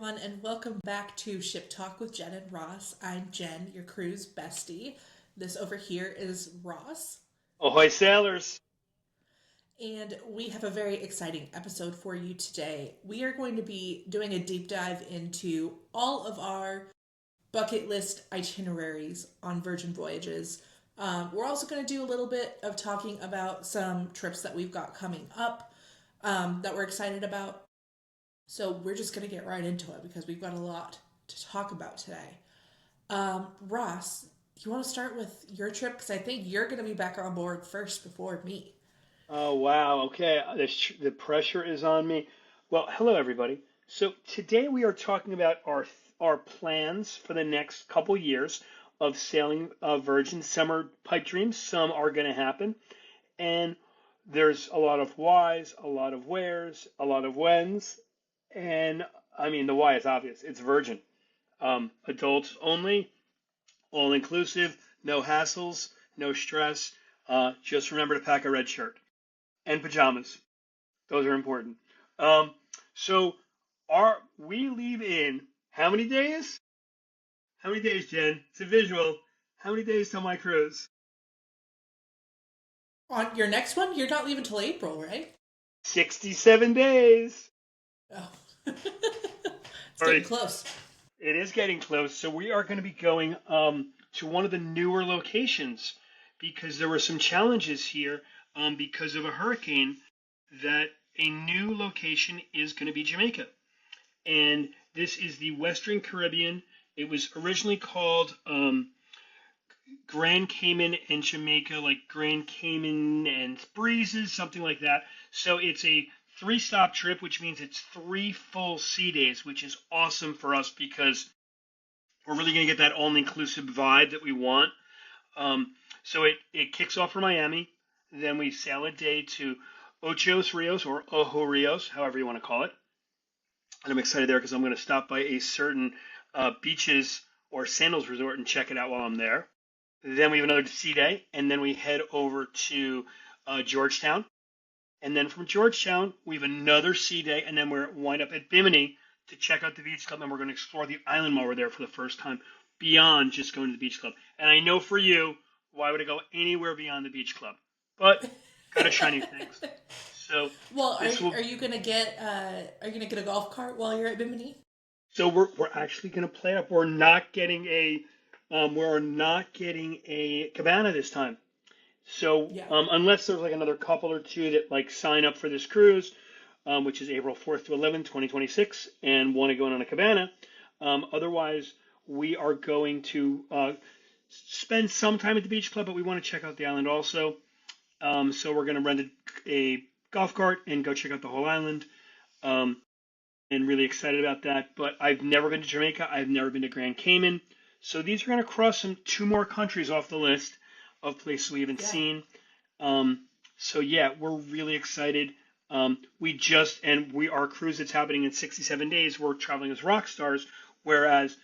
everyone, and welcome back to Ship Talk with Jen and Ross. I'm Jen, your crew's bestie. This over here is Ross, Ahoy, sailors! and we have a very exciting episode for you today. We are going to be doing a deep dive into all of our bucket list itineraries on Virgin Voyages. We're also going to do a little bit of talking about some trips that we've got coming up that we're excited about. So we're just going to get right into it because we've got a lot to talk about today. Ross, you want to start with your trip? Because I think you're going to be back on board first before me. Oh, wow. Okay, the pressure is on me. Well, hello, everybody. So today we are talking about our plans for the next couple years of sailing Virgin Summer Pipe Dreams. Some are going to happen, and there's a lot of whys, a lot of wheres, a lot of whens, and I mean the why is obvious. It's Virgin, adults only, all inclusive, no hassles, no stress. Just remember to pack a red shirt and pajamas. Those are important. Um, so we leave in how many days? How many days, Jen? It's a visual. How many days till my cruise? On your next one, you're not leaving till April, right? 67 days. Oh, it's All getting right, close. it is getting close. So we are going to be going to one of the newer locations because there were some challenges here because of a hurricane that a new location is going to be Jamaica. And this is the Western Caribbean. It was originally called Grand Cayman and Jamaica, like Grand Cayman and Breezes, something like that. So it's a three-stop trip, which means it's 3 full sea days, which is awesome for us because we're really going to get that all-inclusive vibe that we want. So it kicks off from Miami. Then we sail a day to Ochos Rios or Ojo Rios, however you want to call it. And I'm excited there because I'm going to stop by a certain beaches or sandals resort and check it out while I'm there. Then we have another sea day, and then we head over to Georgetown. And then from Georgetown, we have another sea day, and then we're wind up at Bimini to check out the beach club, and we're going to explore the island while we're there for the first time, beyond just going to the beach club. And I know for you, why would I go anywhere beyond the beach club? But got to try new things. So Well, this will. are you gonna get a golf cart while you're at Bimini? So we're actually going to play up. We're not getting a cabana this time. So Yeah. unless there's like another couple or two that like sign up for this cruise, which is April 4th to 11th, 2026, and want to go in on a cabana, otherwise we are going to spend some time at the beach club, but we want to check out the island also. So we're going to rent a golf cart and go check out the whole island. Um, and really excited about that. But I've never been to Jamaica. I've never been to Grand Cayman. So these are going to cross two more countries off the list of places we haven't Yeah. seen. So yeah, we're really excited. Our cruise that's happening in 67 days. We're traveling as rock stars, whereas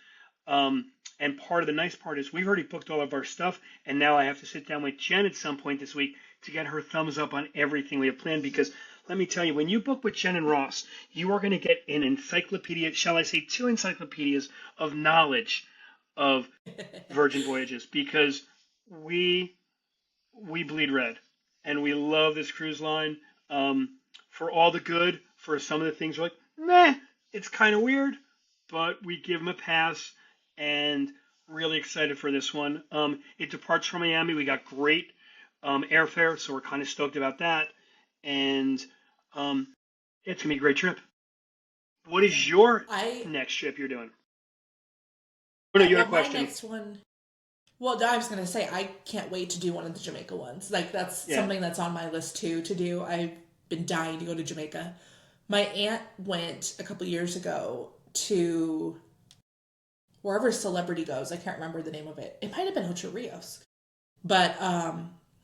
and part of the nice part is we've already booked all of our stuff, and now I have to sit down with Jen at some point this week to get her thumbs up on everything we have planned. Because let me tell you, when you book with Jen and Ross, you are going to get an encyclopedia, shall I say, two encyclopedias of knowledge of Virgin Voyages because we we bleed red, and we love this cruise line for all the good. For some of the things we're like, meh, it's kind of weird, but we give them a pass, and really excited for this one. It departs from Miami. We got great airfare, so we're kind of stoked about that, and um, it's gonna be a great trip. What Yeah. is your I next trip you're doing? Oh no, you had well, a my question. next one. Well, I was gonna say I can't wait to do one of the Jamaica ones. Like that's Yeah. something that's on my list too to do. I've been dying to go to Jamaica. My aunt went a couple years ago to wherever celebrity goes. I can't remember the name of it. It might have been Ocho Rios, but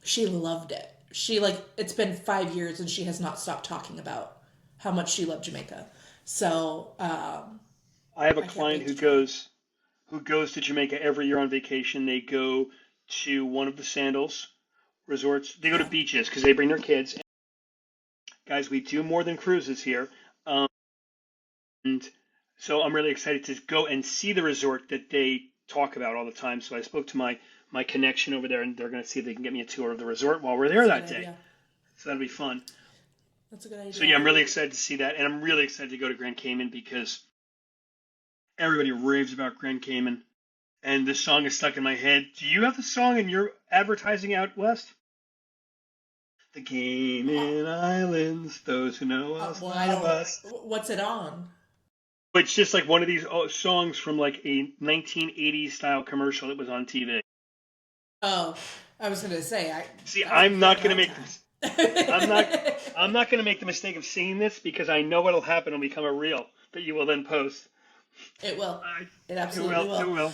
she loved it. She like it's been 5 years and she has not stopped talking about how much she loved Jamaica. So I have a I can't client wait to try. who goes to Jamaica every year on vacation. They go to one of the sandals resorts. They go to Yeah. beaches because they bring their kids. Guys, we do more than cruises here. And So I'm really excited to go and see the resort that they talk about all the time. So I spoke to my connection over there, and they're going to see if they can get me a tour of the resort while we're there That's a good that day. idea. So that'll be fun. That's a good So idea. yeah, I'm really excited to see that, and I'm really excited to go to Grand Cayman because everybody raves about Grand Cayman, and this song is stuck in my head. Do you have the song in your advertising out west? The Cayman Islands, those who know us Well, I love don't. us. What's it on? But it's just like one of these songs from like a 1980s style commercial that was on TV. Oh, I was gonna say See, that was I'm not before gonna my make time. this. I'm not. I'm not gonna make the mistake of singing this because I know what'll happen and become a reel that you will then post. It will. It It absolutely will. It will. will.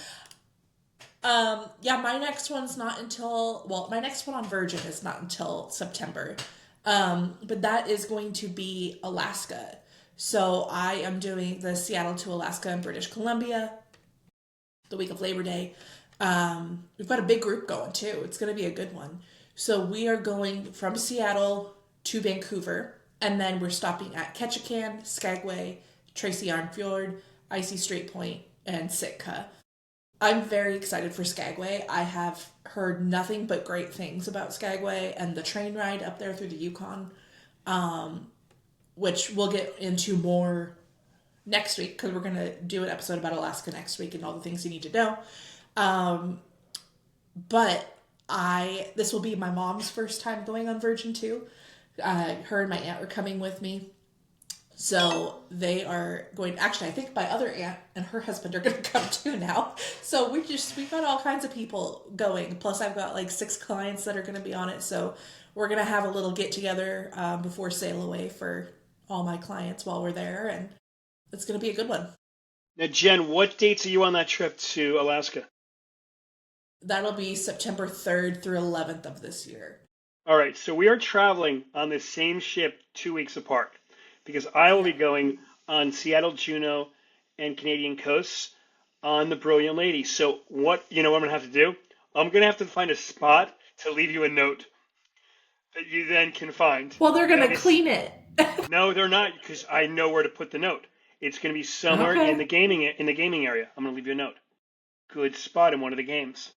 Yeah, my next one's not until, well, my next one on Virgin is not until September. But that is going to be Alaska. So I am doing the Seattle to Alaska and British Columbia the week of Labor Day. We've got a big group going too. It's going to be a good one. So we are going from Seattle to Vancouver, and then we're stopping at Ketchikan, Skagway, Tracy Arm Fjord, Icy Strait Point, and Sitka. I'm very excited for Skagway. I have heard nothing but great things about Skagway and the train ride up there through the Yukon, which we'll get into more next week because we're going to do an episode about Alaska next week and all the things you need to know. But this will be my mom's first time going on Virgin too. Her and my aunt are coming with me. So they are going, actually, I think my other aunt and her husband are going to come too now. So we've got all kinds of people going. Plus I've got like 6 clients that are going to be on it. So we're going to have a little get together before sail away for all my clients while we're there. And it's going to be a good one. Now, Jen, what dates are you on that trip to Alaska? That'll be September 3rd through 11th of this year. All right, so we are traveling on the same ship 2 weeks apart because I will be going on Seattle, Juneau, and Canadian coasts on the Brilliant Lady. So what I'm going to have to do? I'm going to have to find a spot to leave you a note that you then can find. Well, they're going to clean it. No, they're not, because I know where to put the note. It's going to be somewhere in the gaming area. I'm going to leave you a note. Good spot in one of the games.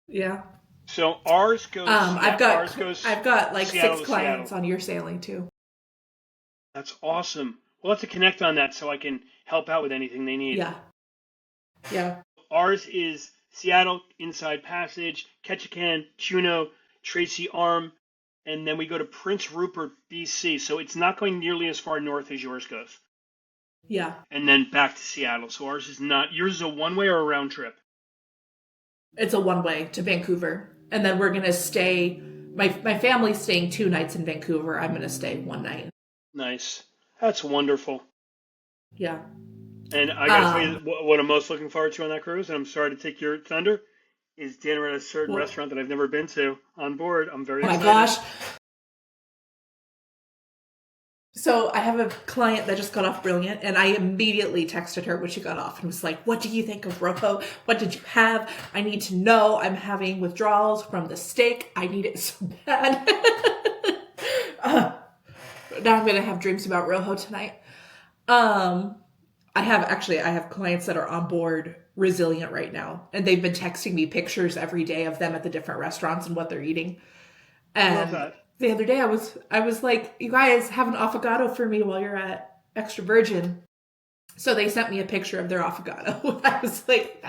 Yeah. So ours goes. I've got like Seattle 6 clients on your sailing too. That's awesome. We'll have to connect on that so I can help out with anything they need. Yeah. Yeah. Ours is Seattle, Inside Passage, Ketchikan, Juneau, Tracy Arm, and then we go to Prince Rupert, BC. So it's not going nearly as far north as yours goes. Yeah. And then back to Seattle. So ours is not. Yours is a one-way or a round trip? It's a one-way to Vancouver. And then we're going to stay. My family's staying 2 nights in Vancouver. I'm going to stay 1 night. Nice. That's wonderful. Yeah. And I got to tell you what I'm most looking forward to on that cruise, and I'm sorry to take your thunder, is dinner at a certain restaurant that I've never been to on board. I'm very excited. Oh my gosh. So I have a client that just got off Brilliant, and I immediately texted her when she got off and was like, what do you think of Rojo? What did you have? I need to know. I'm having withdrawals from the steak. I need it so bad. Now I'm going to have dreams about Rojo tonight. I have clients that are on board Resilient right now, and they've been texting me pictures every day of them at the different restaurants and what they're eating. And I love that. The other day I was like, you guys have an affogato for me while you're at Extra Virgin. So they sent me a picture of their affogato. I was like,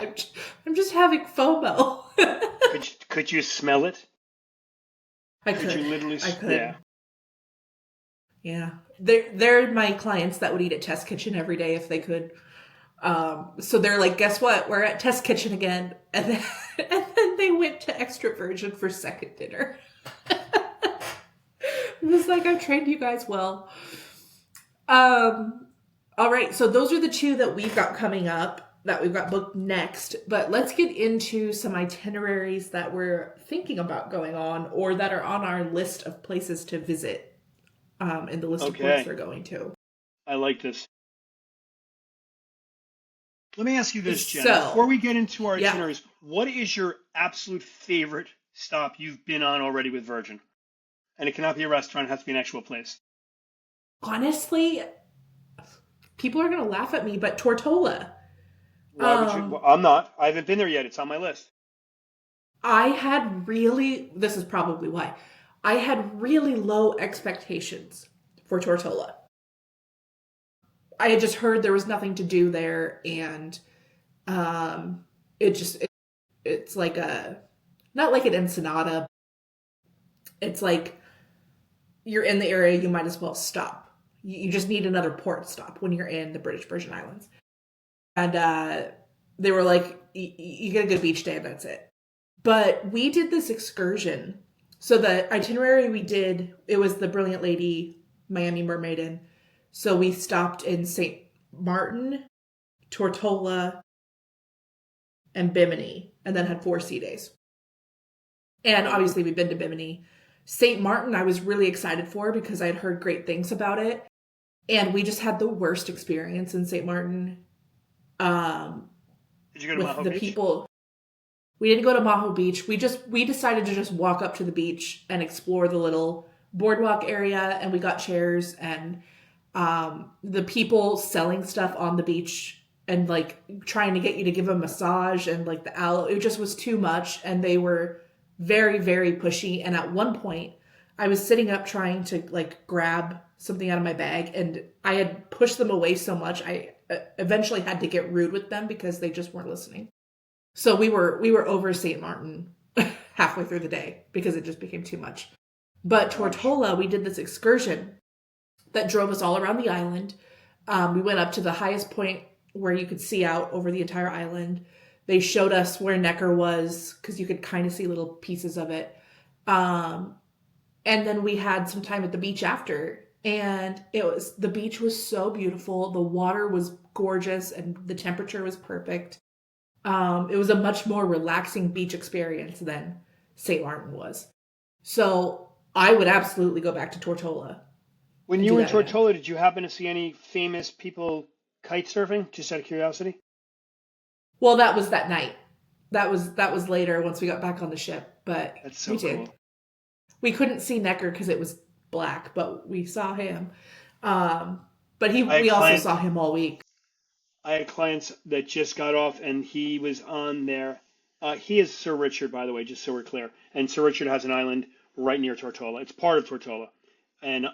I'm just having FOMO. Could you smell it? I could. You literally? I could. Yeah. Yeah. They're my clients that would eat at Test Kitchen every day if they could. So they're like, guess what? We're at Test Kitchen again. And then they went to Extra Virgin for second dinner. It was like, I've trained you guys well. All right. So those are the 2 that we've got coming up, that we've got booked next. But let's get into some itineraries that we're thinking about going on, or that are on our list of places to visit, in the list of places we're going to. I like this. Let me ask you this, Jen. So, before we get into our itineraries, what is your absolute favorite stop you've been on already with Virgin? And it cannot be a restaurant. It has to be an actual place. Honestly, people are going to laugh at me, but Tortola. Why would you? Well, I'm not. I haven't been there yet. It's on my list. This is probably why, I had really low expectations for Tortola. I had just heard there was nothing to do there, and it's like not like an Ensenada. It's like you're in the area, you might as well stop. You just need another port stop when you're in the British Virgin Islands. And they were like, you get a good beach day and that's it. But we did this excursion. So the itinerary we did, it was the Brilliant Lady, Miami Mermaiden. So we stopped in St. Martin, Tortola, and Bimini, and then had 4 sea days. And obviously we've been to Bimini. St. Martin I was really excited for because I had heard great things about it. And we just had the worst experience in St. Martin. Did you go to with Maho the Beach? people. We didn't go to Maho Beach. We decided to just walk up to the beach and explore the little boardwalk area, and we got chairs, and the people selling stuff on the beach and like trying to get you to give a massage, and like the aloe, it just was too much, and they were very, very pushy. And at one point I was sitting up trying to like grab something out of my bag, and I had pushed them away so much I eventually had to get rude with them because they just weren't listening. So we were over St. Martin halfway through the day because it just became too much. But Tortola, we did this excursion that drove us all around the island. We went up to the highest point where you could see out over the entire island. They showed us where Necker was because you could kind of see little pieces of it. And then we had some time at the beach after. And the beach was so beautiful. The water was gorgeous and the temperature was perfect. It was a much more relaxing beach experience than St. Martin was. So I would absolutely go back to Tortola. When you were in Tortola, did you happen to see any famous people kite surfing? Just out of curiosity. Well, that was that night. That was later once we got back on the ship, but That's so we did. cool. We couldn't see Necker because it was black, but we saw him. But we also saw him all week. I had clients that just got off, and he was on there. He is Sir Richard, by the way, just so we're clear. And Sir Richard has an island right near Tortola. It's part of Tortola. And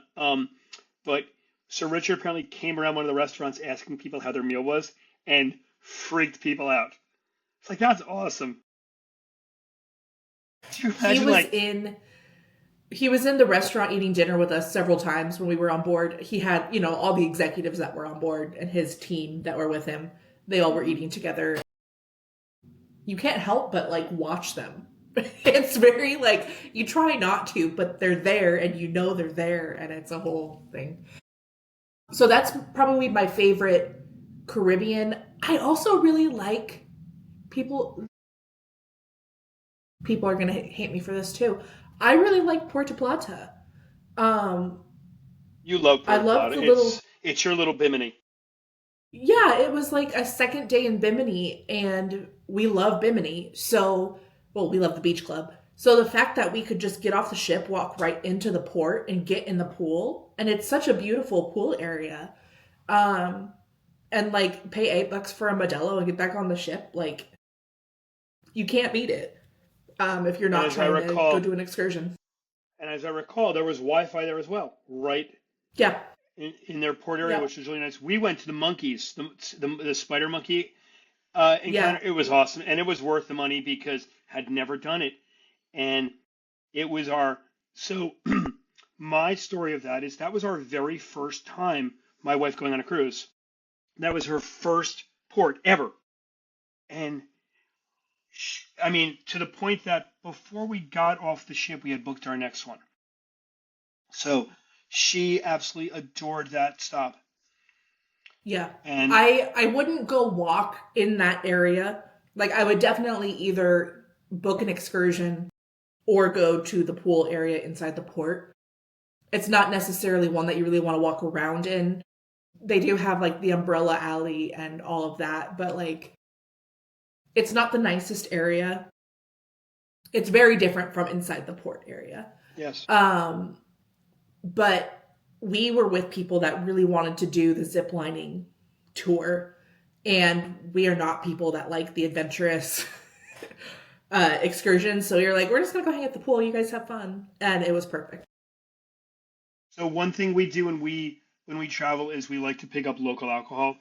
but Sir Richard apparently came around one of the restaurants asking people how their meal was and freaked people out. It's like, that's awesome. Do you imagine, He was in the restaurant eating dinner with us several times when we were on board. He had, all the executives that were on board and his team that were with him. They all were eating together. You can't help but watch them. It's very you try not to, but they're there and they're there, and it's a whole thing. So that's probably my favorite Caribbean. I also really like people are going to hate me for this too. I really like Puerto Plata. You love Puerto Plata. It's your little Bimini. Yeah, it was like a second day in Bimini, and we love Bimini. So, we love the beach club. So the fact that we could just get off the ship, walk right into the port, and get in the pool, and it's such a beautiful pool area, and pay $8 for a Modelo and get back on the ship, you can't beat it. If you're not trying to go do an excursion. And as I recall, there was Wi-Fi there as well, right? Yeah. In their port area, which was really nice. We went to the monkeys, the spider monkey encounter. It was awesome, and it was worth the money because had never done it, and it was my story of that is that was our very first time my wife going on a cruise. That was her first port ever, and to the point that before we got off the ship, we had booked our next one. So she absolutely adored that stop. Yeah. And I wouldn't go walk in that area. I would definitely either book an excursion or go to the pool area inside the port. It's not necessarily one that you really want to walk around in. They do have the umbrella alley and all of that, but it's not the nicest area. It's very different from inside the port area. Yes. But we were with people that really wanted to do the zip lining tour, and we are not people that like the adventurous excursions. So you're like, we're just gonna go hang at the pool. You guys have fun, and it was perfect. So one thing we do when we travel is we like to pick up local alcohol,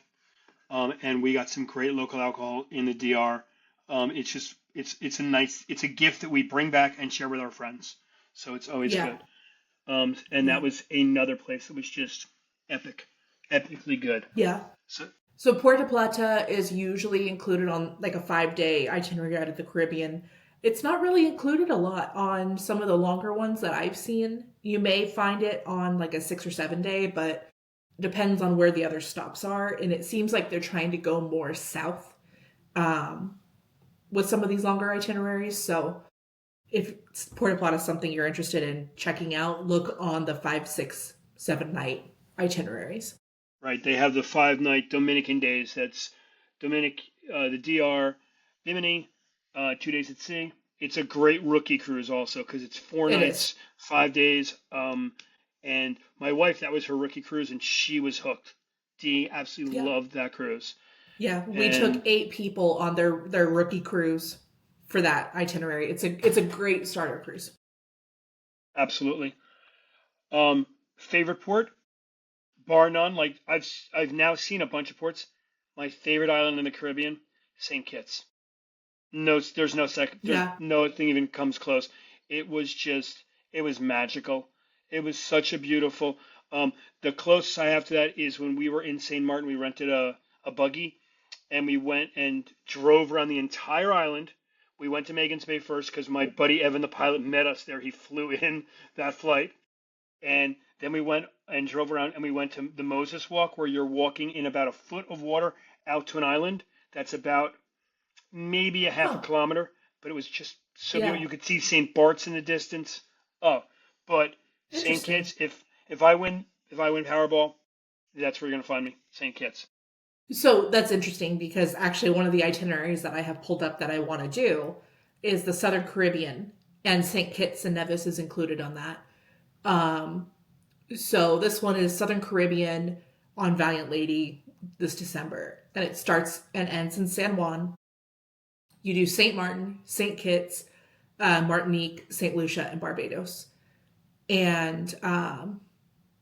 and we got some great local alcohol in the DR. It's just it's a gift that we bring back and share with our friends. So it's always Yeah, good. And yeah, that was another place that was just epic, epically good. yeah. So So Puerto Plata is usually included on like a 5 day itinerary out of the Caribbean. It's not really included a lot on some of the longer ones that I've seen. You may find it on like a 6 or 7 day, but depends on where the other stops are. And it seems like they're trying to go more south um, with some of these longer itineraries. So if Puerto Plata is something you're interested in checking out, look on the 5, 6, 7 night itineraries. right, they have the 5 night Dominican days. That's the DR, Bimini, 2 days at sea. It's a great rookie cruise also because it's four It is. nights, 5 days. And my wife, that was her rookie cruise, and she was hooked. Dee absolutely Yeah. loved that cruise. Yeah, we took And 8 people on their rookie cruise for that itinerary. It's a great starter cruise. absolutely. Favorite port, bar none. Like I've now seen a bunch of ports. My favorite island in the Caribbean, St. Kitts. No, there's no second. There's Yeah, no thing even comes close. It was just, it was magical. It was such a beautiful. The closest I have to that is when we were in St. Martin. We rented a buggy and we went and drove around the entire island. We went to Magens Bay first because my buddy Evan, the pilot, met us there. He flew in that flight, and then we went and drove around and we went to the Moses Walk, where you're walking in about a foot of water out to an island that's about maybe a half a huh? kilometer, but it was just so beautiful. Yeah, You could see St. Bart's in the distance. Oh, but St. interesting. Kitts, if I win Powerball, that's where you're gonna find me, St. Kitts. So that's interesting because actually one of the itineraries that I have pulled up that I want to do is the Southern Caribbean, and St. Kitts and Nevis is included on that. Um, so this one is Southern Caribbean on Valiant Lady this December, and it starts and ends in San Juan. You do St. Martin, St. Kitts, Martinique, St. Lucia, and Barbados. And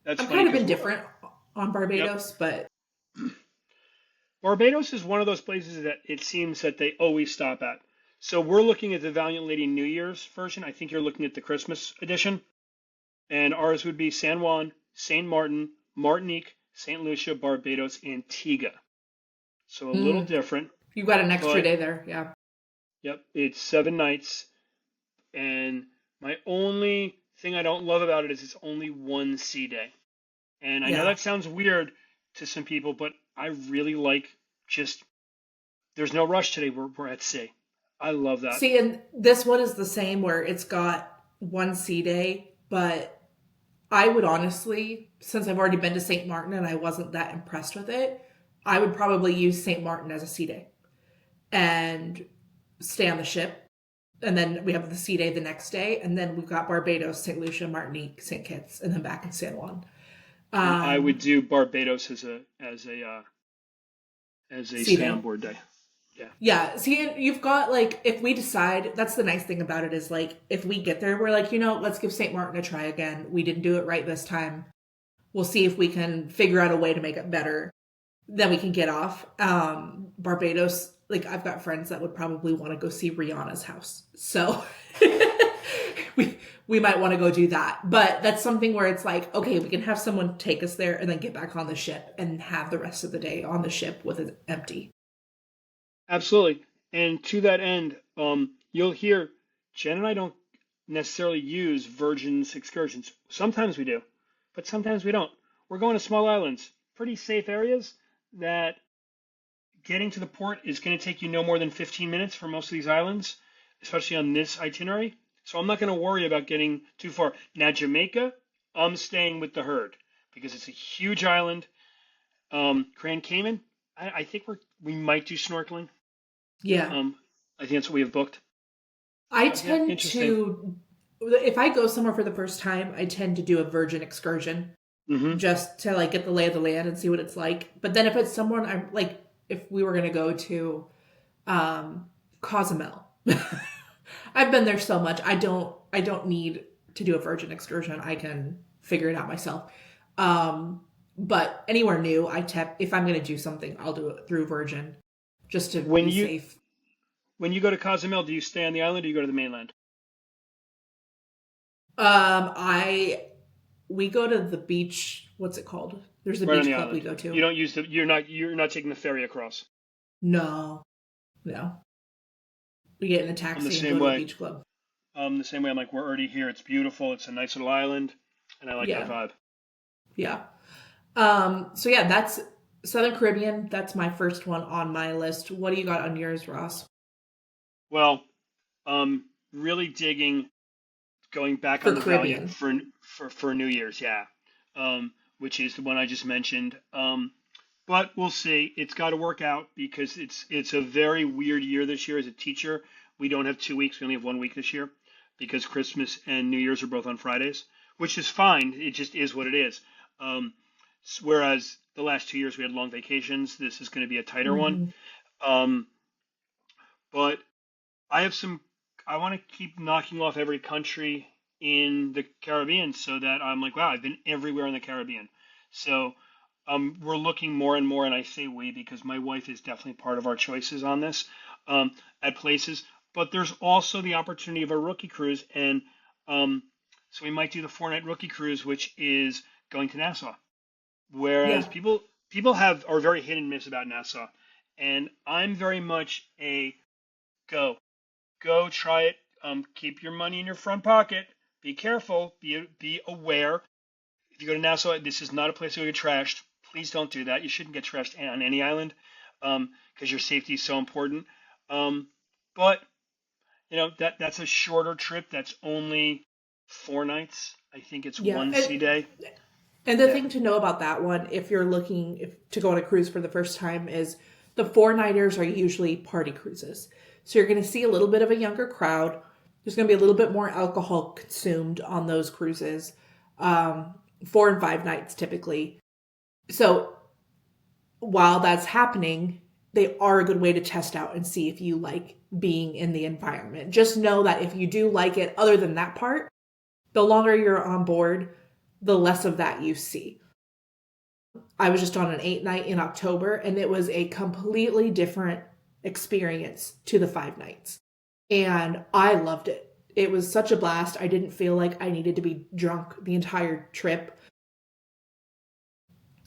That's I'm funny kind of because indifferent on yep, Barbados, but Barbados is one of those places that it seems that they always stop at. So we're looking at the Valiant Lady New Year's version. I think you're looking at the Christmas edition, and ours would be San Juan, Saint Martin, Martinique, Saint Lucia, Barbados, Antigua. So a little mm, different, you've got an extra but day there. Yeah. yep, it's 7 nights. And my only thing I don't love about it is it's only one sea day. And I know Yeah. that sounds weird to some people, but I really like just there's no rush today. We're at sea. I love that. See, and this one is the same where it's got one sea day, but I would honestly, since I've already been to St. Martin and I wasn't that impressed with it, I would probably use St. Martin as a sea day and stay on the ship. And then we have the sea day the next day. And then we've got Barbados, St. Lucia, Martinique, St. Kitts, and then back in San Juan. And I would Um, do Barbados as a sea stay on day. board day. Yeah, Yeah, see, you've got like, if we decide, that's the nice thing about it is like, if we get there, we're like, let's give St. Martin a try again. We didn't do it right this time. We'll see if we can figure out a way to make it better. Then we can get off. Barbados, like, I've got friends that would probably want to go see Rihanna's house. So we we might want to go do that. But that's something where it's like, okay, we can have someone take us there and then get back on the ship and have the rest of the day on the ship with it empty. absolutely. And to that end, you'll hear Jen and I don't necessarily use Virgin's excursions. Sometimes we do, but sometimes we don't. We're going to small islands, pretty safe areas that getting to the port is going to take you no more than 15 minutes for most of these islands, especially on this itinerary. So I'm not going to worry about getting too far. Now, Jamaica, I'm staying with the herd because it's a huge island. Grand Cayman, I think we might do snorkeling. Yeah. Um, I think that's what we have booked. I Yeah, tend interesting. to, if I go somewhere for the first time, I tend to do a Virgin excursion. Hmm. just to like get the lay of the land and see what it's like. But then if it's someone I'm like, if we were gonna go to um, Cozumel, I've been there so much. I don't need to do a Virgin excursion. I can figure it out myself. Um, but anywhere new, if I'm gonna do something, I'll do it through Virgin just to When be you safe. when you go to Cozumel, do you stay on the island or do you go to the mainland? I we go to the beach. What's it called? There's a Right on beach the club we island. go You to. don't use the you're not taking the ferry across. No, no. We get in a I'm the taxi and go same to a way. beach club. The same way. I'm like, we're already here. It's beautiful. It's a nice little island, and I like that Yeah, vibe. yeah. So yeah, that's Southern Caribbean. That's my first one on my list. What do you got on yours, Ross? Well, really digging going back For on the Valiant Caribbean. for New Year's, yeah. Which is the one I just mentioned. But we'll see. It's got to work out because it's a very weird year this year as a teacher. We don't have 2 weeks. We only have 1 week this year because Christmas and New Year's are both on Fridays, which is fine. It just is what it is. Um, whereas the last 2 years we had long vacations, this is going to be a tighter one. Hmm. Um, but I have some. I want to keep knocking off every country in the Caribbean so that I'm like, wow, I've been everywhere in the Caribbean. So we're looking more and more, and I say we because my wife is definitely part of our choices on this um, at places. But there's also the opportunity of a rookie cruise, and so we might do the 4 night rookie cruise, which is going to Nassau. Whereas Yeah, people are very hit and miss about Nassau, and I'm very much a go. Go try it. Keep your money in your front pocket. Be careful. Be aware. If you go to Nassau, this is not a place to get trashed. Please don't do that. You shouldn't get trashed on any island because your safety is so important. Um, but that's a shorter trip. That's only 4 nights. I think it's yeah. one sea day. And the Yeah. thing to know about that one, if you're looking to go on a cruise for the first time, is the four nighters are usually party cruises. So you're going to see a little bit of a younger crowd. There's going to be a little bit more alcohol consumed on those cruises. 4 and 5 nights typically. So while that's happening, they are a good way to test out and see if you like being in the environment. Just know that if you do like it, other than that part, the longer you're on board, the less of that you see. I was just on an 8 night in October, and it was a completely different experience to the 5 nights. And I loved it. It was such a blast. I didn't feel like I needed to be drunk the entire trip.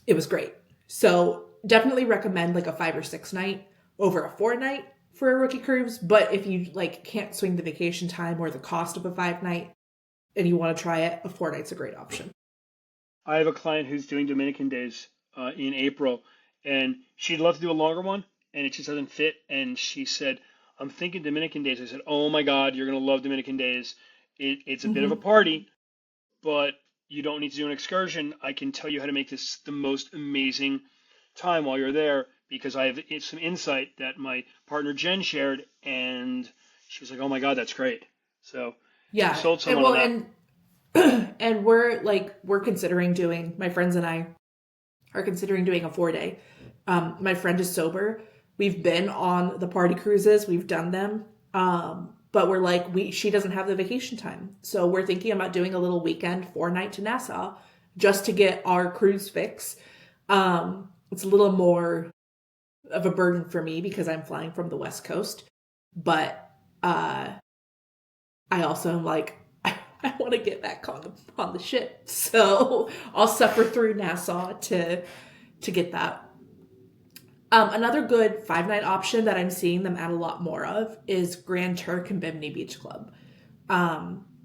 It was great. So definitely recommend like a 5 or 6 night over a 4 night for a rookie cruise. But if you like can't swing the vacation time or the cost of a 5 night and you want to try it, a 4 night's a great option. I have a client who's doing Dominican days in April, and she'd love to do a longer one, and it just doesn't fit. And she said, "I'm thinking Dominican days." I said, "Oh my God, you're gonna love Dominican days. It's a bit of a Mm-hmm. party, but you don't need to do an excursion. I can tell you how to make this the most amazing time while you're there because I have some insight that my partner Jen shared, and she was like, "Oh my God, that's great." So we Yeah. sold And someone on well, that. and and we're considering doing, my friends and I are considering doing a 4 day. My friend is sober. We've been on the party cruises, we've done them. But we're like, she doesn't have the vacation time. So we're thinking about doing a little weekend 4 night to Nassau just to get our cruise fix. It's a little more of a burden for me because I'm flying from the West Coast. But I also am like, I want to get back on the ship, so I'll suffer through Nassau to get that. Another good 5 night option that I'm seeing them add a lot more of is Grand Turk and Bimini Beach Club.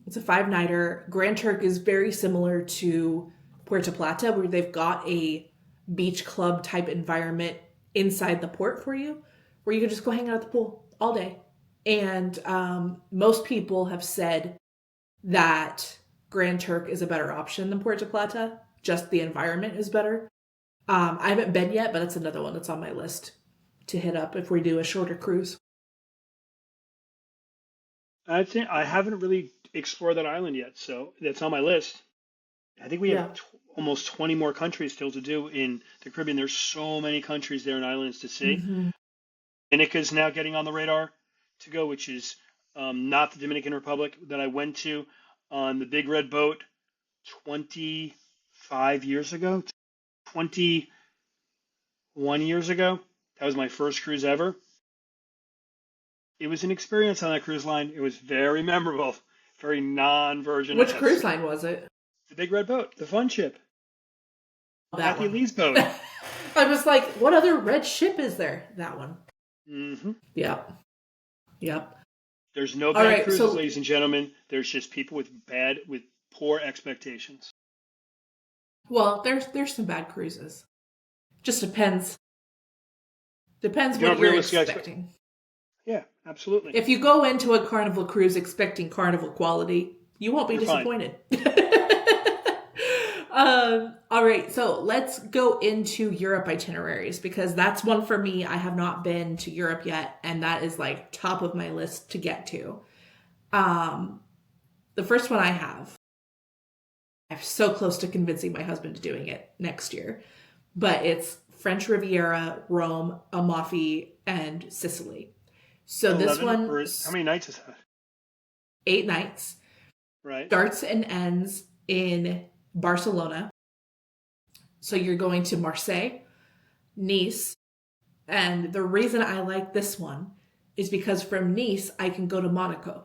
It's a 5 nighter. Grand Turk is very similar to Puerto Plata, where they've got a beach club type environment inside the port for you, where you can just go hang out at the pool all day. And most people have said that Grand Turk is a better option than Puerto Plata. Just the environment is better. I haven't been yet, but it's another one that's on my list to hit up if we do a shorter cruise. I think I haven't really explored that island yet, so that's on my list. I think we Yeah. have almost 20 more countries still to do in the Caribbean. There's so many countries there and islands to see. Hmm. Dominica is now getting on the radar to go, which is not the Dominican Republic that I went to on the big red boat 25 years ago, 21 years ago. That was my first cruise ever. It was an experience on that cruise line. It was very memorable, very non-Virgin Which cruise esque. line was it? The big red boat, the fun ship, That Kathy one. Lee's boat. I was like, what other red ship is there? That one. Hmm. Yep. Yep. There's no All bad right. cruises, So, ladies and gentlemen. There's just people with poor expectations. well, there's some bad cruises. Just depends. Depends If you what have you're realistic expecting. yeah, absolutely. If you go into a Carnival cruise expecting Carnival quality, you won't be You're fine. disappointed. All right, so let's go into Europe itineraries because that's one for me. I have not been to Europe yet, and that is like top of my list to get to. Um, the first one I'm so close to convincing my husband to doing it next year, but it's French Riviera, Rome, Amalfi, and Sicily. So this 11 one, or how many nights is that? 8 nights, Right. starts and ends in Barcelona. So you're going to Marseille, Nice, and the reason I like this one is because from Nice, I can go to Monaco.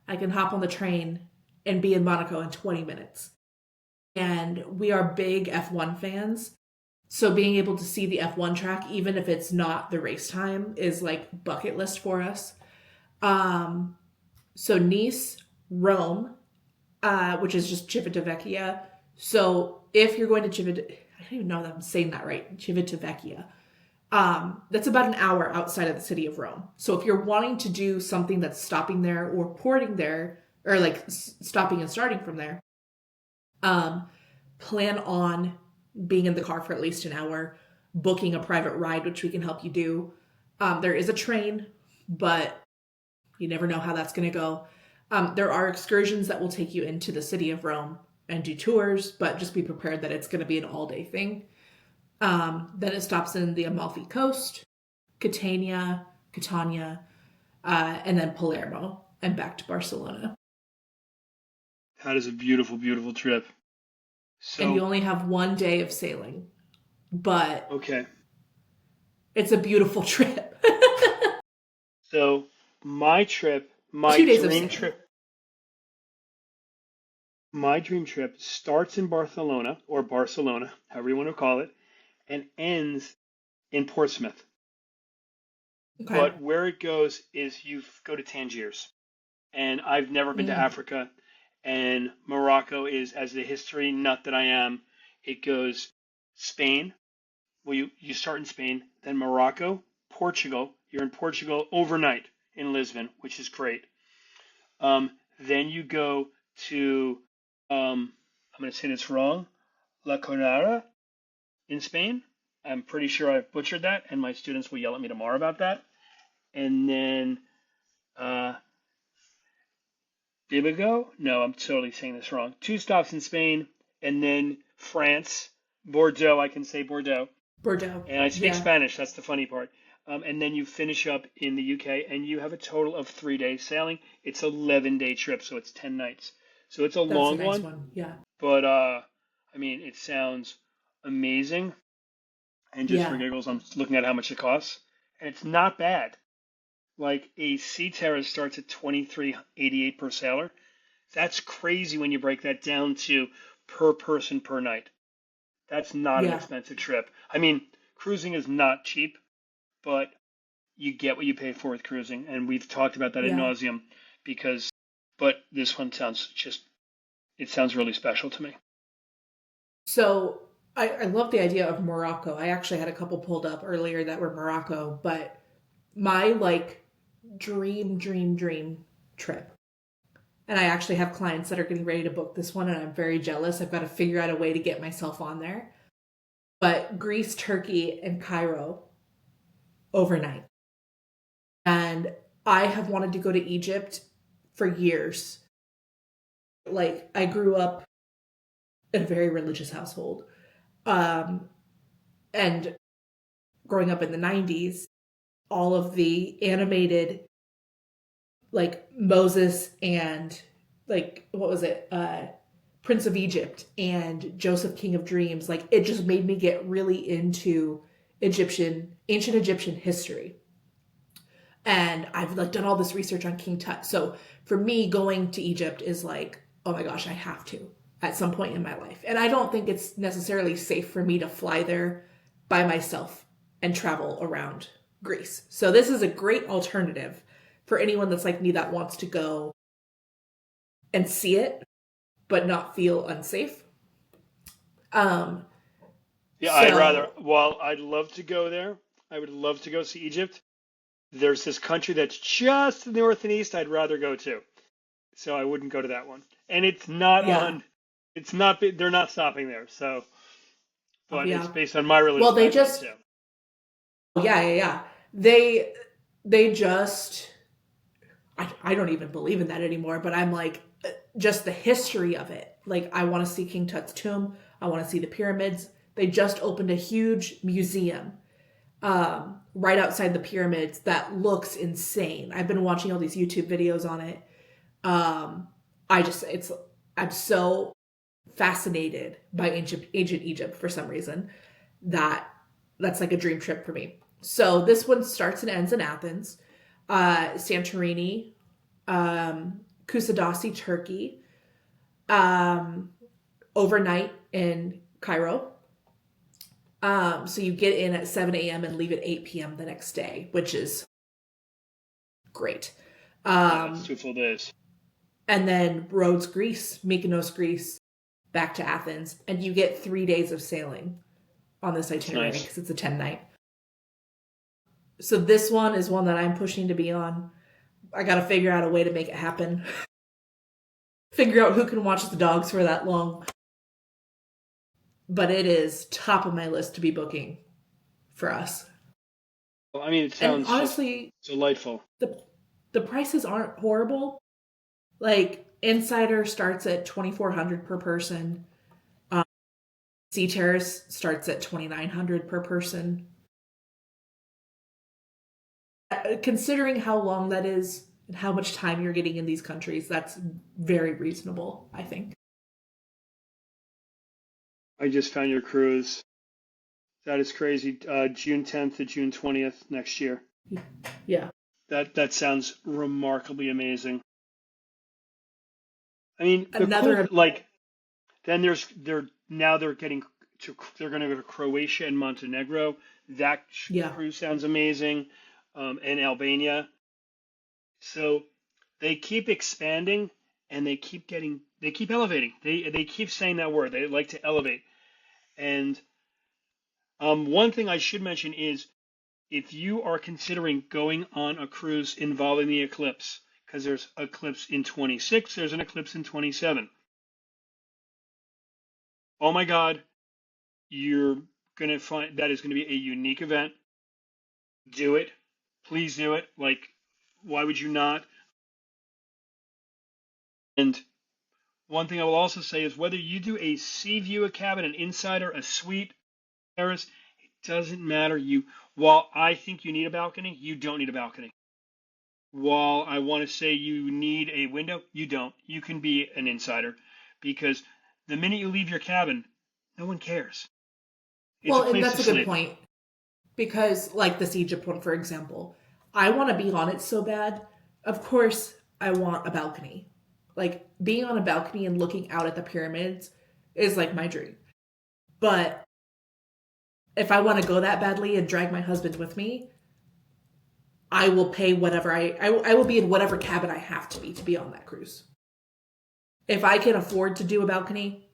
I can hop on the train and be in Monaco in 20 minutes. And we are big F1 fans. So being able to see the F1 track, even if it's not the race time, is like bucket list for us. So Nice, Rome, which is just Civitavecchia. So if you're going to I don't even know that I'm saying that right, Civitavecchia. That's about an hour outside of the city of Rome. So if you're wanting to do something that's stopping there or porting there, or like stopping and starting from there, plan on being in the car for at least an hour, booking a private ride, which we can help you do. There is a train, but you never know how that's going to go. There are excursions that will take you into the city of Rome and do tours, but just be prepared that it's going to be an all-day thing. Then it stops in the Amalfi Coast, Catania, and then Palermo, and back to Barcelona. That is a beautiful, beautiful trip. And you So, only have 1 day of sailing, but okay. it's a beautiful trip. So, my trip, 2 days of sailing. my dream trip starts in Barcelona, or Barcelona, however you want to call it, and ends in Portsmouth. Okay. But where it goes is you go to Tangiers. And I've never been to Mm. Africa. And Morocco is, as the history nut that I am, it goes Spain. Well, you start in Spain, then Morocco, Portugal. You're in Portugal overnight in Lisbon, which is great. Then you go to, I'm going to say this wrong, La Conara in Spain. I'm pretty sure I've butchered that, and my students will yell at me tomorrow about that. And then uh, Bibigo? No, I'm totally saying this wrong. Two stops in Spain, and then France, Bordeaux. I can say Bordeaux, Bordeaux. and I speak Yeah, Spanish. That's the funny part. And then you finish up in the UK, and you have a total of 3 days sailing. It's 11-day trip, so it's 10 nights. So it's a that's a long nice one, one. Yeah. but I mean, it sounds amazing. And just for Yeah. giggles, I'm looking at how much it costs, and it's not bad. Like a Sea Terrace starts at 23.88 per sailor. That's crazy when you break that down to per person per night. That's not an Yeah. expensive trip. I mean, cruising is not cheap, but you get what you pay for with cruising, and we've talked about that ad Yeah. nauseum because, but this one it sounds really special to me. So I love the idea of Morocco. I actually had a couple pulled up earlier that were Morocco, but my like dream trip. And I actually have clients that are getting ready to book this one, and I'm very jealous. I've got to figure out a way to get myself on there. But Greece, Turkey, and Cairo overnight. And I have wanted to go to Egypt for years. Like, I grew up in a very religious household. And growing up in the 90s, all of the animated, like Moses and like, what was it? Prince of Egypt and Joseph, King of Dreams. Like, it just made me get really into ancient Egyptian history. And I've like done all this research on King Tut. So for me, going to Egypt is like, oh my gosh, I have to at some point in my life. And I don't think it's necessarily safe for me to fly there by myself and travel around Greece. So this is a great alternative for anyone that's like me that wants to go and see it, but not feel unsafe. Yeah, while I'd love to go there, I would love to go see Egypt. There's this country that's just north and east I'd rather go to. So I wouldn't go to that one. And it's not they're not stopping there. So, but it's based on my religious background too. Yeah. They just, I don't even believe in that anymore, but I'm like, just the history of it. Like, I want to see King Tut's tomb. I want to see the pyramids. They just opened a huge museum right outside the pyramids that looks insane. I've been watching all these YouTube videos on it. I'm so fascinated by ancient Egypt for some reason that's like a dream trip for me. So this one starts and ends in Athens, Santorini, Kusadasi, Turkey, overnight in Cairo. So you get in at 7 a.m. and leave at 8 p.m. the next day, which is great. It's 2 full days. And then Rhodes, Greece, Mykonos, Greece, back to Athens. And you get 3 days of sailing on this itinerary because it's a 10-night. So this one is one that I'm pushing to be on. I got to figure out a way to make it happen. Figure out who can watch the dogs for that long. But it is top of my list to be booking for us. Well, I mean, it sounds honestly delightful. The prices aren't horrible. Like, Insider starts at $2,400 per person. Sea Terrace starts at $2,900 per person. Considering how long that is and how much time you're getting in these countries, that's very reasonable, I think. I just found your cruise. That is crazy. June 10th to June 20th next year. Yeah. That sounds remarkably amazing. I mean, then they're going to go to Croatia and Montenegro. That cruise sounds amazing. And Albania. So they keep expanding and they keep elevating. They keep saying that word. They like to elevate. And one thing I should mention is if you are considering going on a cruise involving the eclipse, because there's eclipse in 26, there's an eclipse in 27. Oh my God, you're going to find that is going to be a unique event. Do it. Please do it. Like, why would you not? And one thing I will also say is whether you do a sea view, a cabin, an insider, a suite, terrace, it doesn't matter. While I think you need a balcony, you don't need a balcony. While I want to say you need a window, you don't. You can be an insider because the minute you leave your cabin, no one cares. And that's a good point. Because, like this Egypt one, for example, I want to be on it so bad. Of course, I want a balcony. Like, being on a balcony and looking out at the pyramids is like my dream. But if I want to go that badly and drag my husband with me, I will pay whatever I will be in whatever cabin I have to be on that cruise. If I can afford to do a balcony,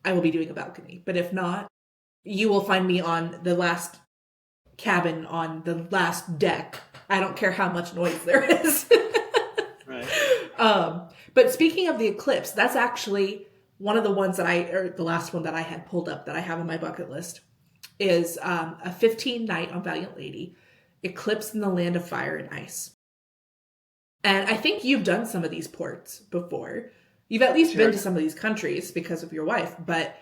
I will be doing a balcony. But if not, you will find me on the last cabin on the last deck. I don't care how much noise there is. Right. But speaking of the eclipse, that's actually one of the ones the last one that I had pulled up that I have on my bucket list is a 15-night on Valiant Lady, eclipse in the land of fire and ice. And I think you've done some of these ports before. You've at least been Sure. to some of these countries because of your wife, but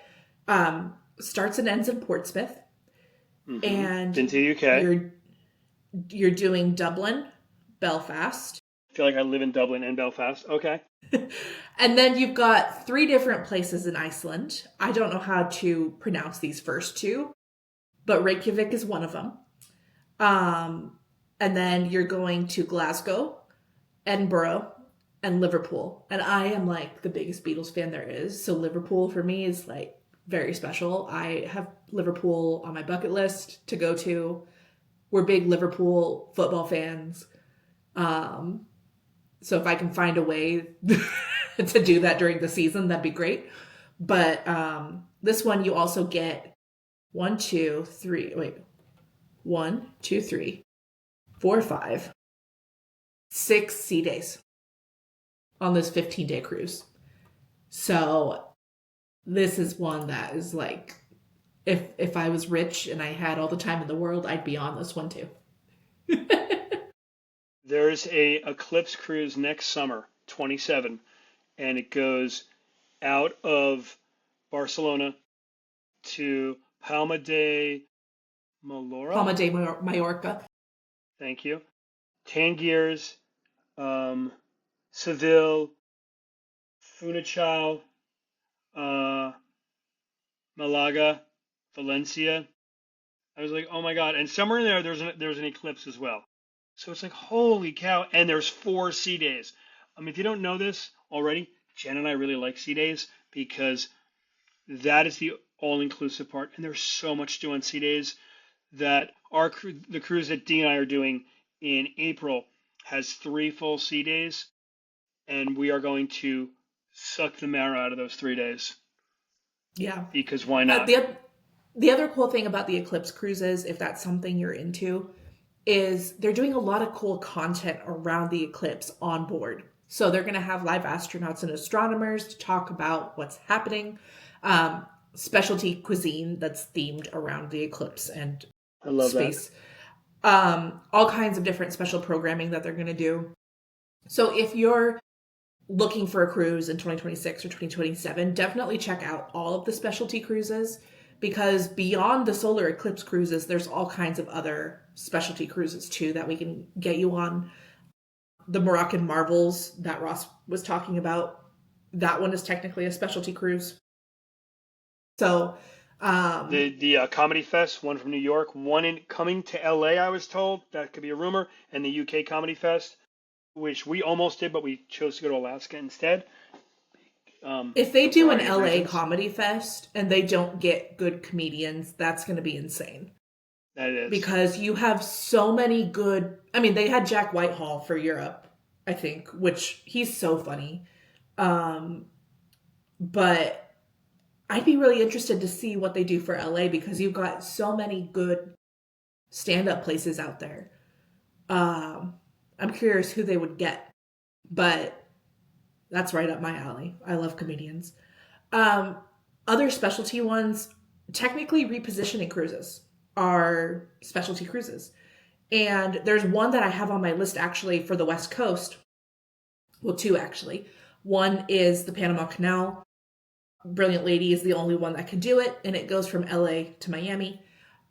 starts and ends in Portsmouth, Been and to the UK. you're doing Dublin, Belfast, I feel like I live in Dublin and Belfast. Okay. and then you've got 3 different places in Iceland. I don't know how to pronounce these first 2, but Reykjavik is one of them. And then you're going to Glasgow, Edinburgh, and Liverpool. And I am like the biggest Beatles fan there is. So Liverpool for me is like very special. I have Liverpool on my bucket list to go to. We're big Liverpool football fans. So if I can find a way to do that during the season, that'd be great. But this one you also get 1, 2, 3. Wait, 1, 2, 3, 4, 5, 6 sea days on this 15-day cruise. So this is one that is like, if I was rich and I had all the time in the world, I'd be on this one too. There's a Eclipse cruise next summer, 27, and it goes out of Barcelona to Palma de Mallorca. Palma de Mallorca. Thank you. Tangiers, Seville, Funchal, uh, Malaga, Valencia. I was like, oh my God. And somewhere in there, there's an eclipse as well. So it's like, holy cow. And there's 4 sea days. If you don't know this already, Jen and I really like sea days because that is the all-inclusive part. And there's so much to do on sea days that the cruise that Dee and I are doing in April has 3 full sea days. And we are going to suck the marrow out of those 3 days. Yeah. Because why not? The other cool thing about the Eclipse cruises, if that's something you're into, is they're doing a lot of cool content around the eclipse on board. So they're going to have live astronauts and astronomers to talk about what's happening. Specialty cuisine that's themed around the eclipse and I love space. All kinds of different special programming that they're going to do. So if you're looking for a cruise in 2026 or 2027, definitely check out all of the specialty cruises, because beyond the solar eclipse cruises, there's all kinds of other specialty cruises too that we can get you on. The Moroccan Marvels that Ross was talking about, that one is technically a specialty cruise. So the Comedy Fest, one from New York, one coming to LA, I was told. That could be a rumor. And the UK Comedy Fest, which we almost did, but we chose to go to Alaska instead. If they do an variety of LA reasons. Comedy Fest and they don't get good comedians, that's going to be insane. That is. Because you have so many good... I mean, they had Jack Whitehall for Europe, I think, which he's so funny. But I'd be really interested to see what they do for LA, because you've got so many good stand-up places out there. I'm curious who they would get, but that's right up my alley. I love comedians. Other specialty ones, technically repositioning cruises are specialty cruises. And there's one that I have on my list actually for the West Coast. Well, 2 actually. One is the Panama Canal. Brilliant Lady is the only one that can do it, and it goes from LA to Miami.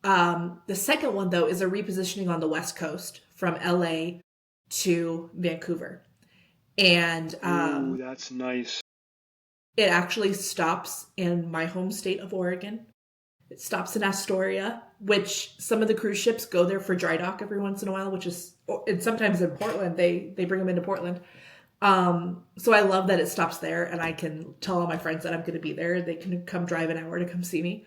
The second one, though, is a repositioning on the West Coast from LA to Vancouver. And Ooh, that's nice. It actually stops in my home state of Oregon. It stops in Astoria, which some of the cruise ships go there for dry dock every once in a while, which is, and sometimes in Portland, they bring them into Portland. So I love that it stops there, and I can tell all my friends that I'm going to be there. They can come drive an hour to come see me.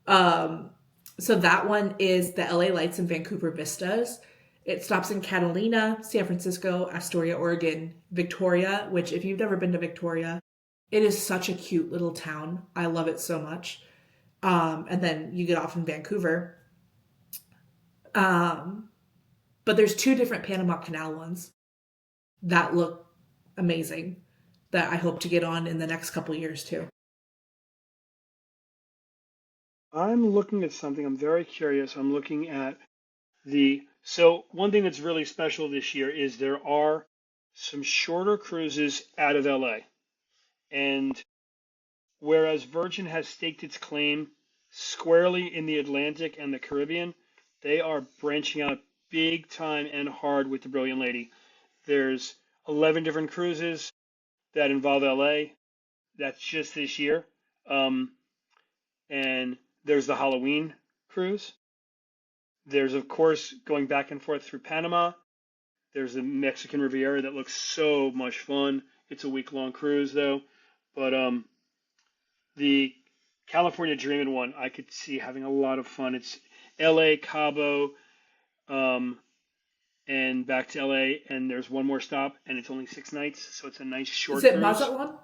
So that one is the LA Lights and Vancouver Vistas. It stops in Catalina, San Francisco, Astoria, Oregon, Victoria, which if you've never been to Victoria, it is such a cute little town. I love it so much. And then you get off in Vancouver. But there's 2 different Panama Canal ones that look amazing that I hope to get on in the next couple years too. I'm looking at something. I'm very curious. I'm looking at so one thing that's really special this year is there are some shorter cruises out of LA. And whereas Virgin has staked its claim squarely in the Atlantic and the Caribbean, they are branching out big time and hard with the Brilliant Lady. There's 11 different cruises that involve LA. That's just this year. And there's the Halloween cruise. There's, of course, going back and forth through Panama. There's the Mexican Riviera that looks so much fun. It's a week-long cruise, though. But the California Dreamin' one, I could see having a lot of fun. It's LA, Cabo, and back to LA, and there's one more stop, and it's only 6 nights, so it's a nice Is short it cruise. Mazatlan?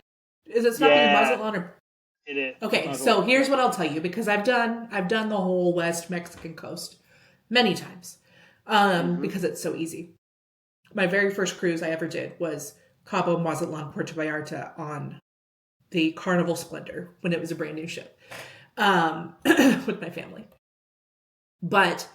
Is it stopping in Yeah, Mazatlan or? it is. Okay, Mazatlan. so here's what I'll tell you because I've done the whole West Mexican coast many times, because it's so easy. My very first cruise I ever did was Cabo, Mazatlan, Puerto Vallarta on the Carnival Splendor when it was a brand new ship, with my family. But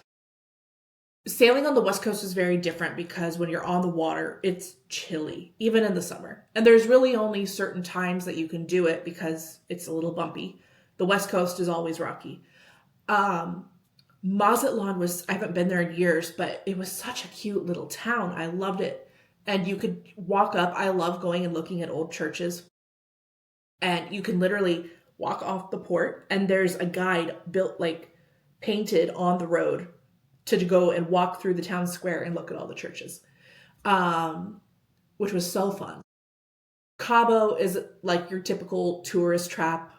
sailing on the West Coast is very different because when you're on the water, it's chilly, even in the summer. And there's really only certain times that you can do it because it's a little bumpy. The West Coast is always rocky. Mazatlan I haven't been there in years, but it was such a cute little town. I loved it. And you could walk up. I love going and looking at old churches. And you can literally walk off the port and there's a guide built, like, painted on the road to go and walk through the town square and look at all the churches, which was so fun. Cabo is like your typical tourist trap.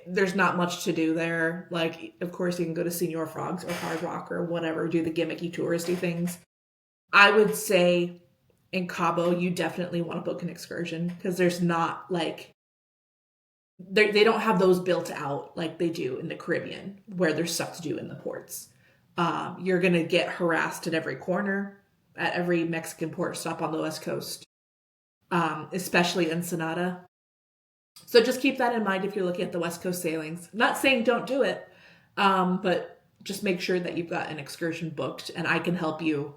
There's not much to do there. Like, of course, you can go to Señor Frogs or Hard Rock or whatever, do the gimmicky touristy things. I would say in Cabo, you definitely want to book an excursion because there's not like they don't have those built out like they do in the Caribbean where there's stuff to do in the ports. You're going to get harassed at every corner, at every Mexican port stop on the West Coast, especially Ensenada. So just keep that in mind if you're looking at the West Coast sailings. I'm not saying don't do it, but just make sure that you've got an excursion booked and I can help you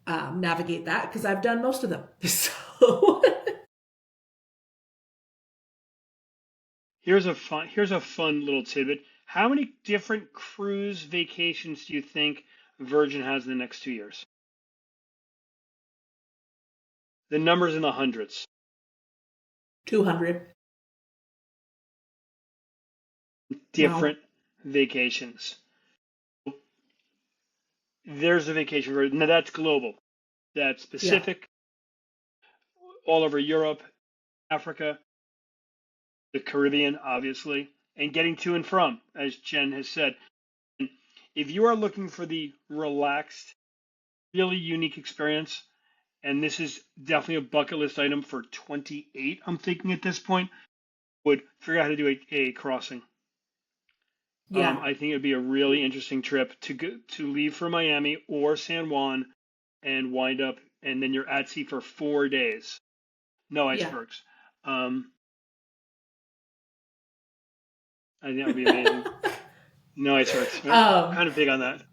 navigate that because I've done most of them. So Here's a fun little tidbit. How many different cruise vacations do you think Virgin has in the next 2 years? The number's in the hundreds. 200. Different Wow. vacations. There's a vacation version. Now that's global. That's Yeah. Pacific, all over Europe, Africa, the Caribbean, obviously, and getting to and from, as Jen has said. And if you are looking for the relaxed, really unique experience, and this is definitely a bucket list item for 28, I'm thinking at this point, would figure out how to do a crossing. Yeah. I think it would be a really interesting trip to leave for Miami or San Juan and wind up, and then you're at sea for 4 days. No Yeah. icebergs. I think that would be amazing. No icebergs. I'm kind of big on that.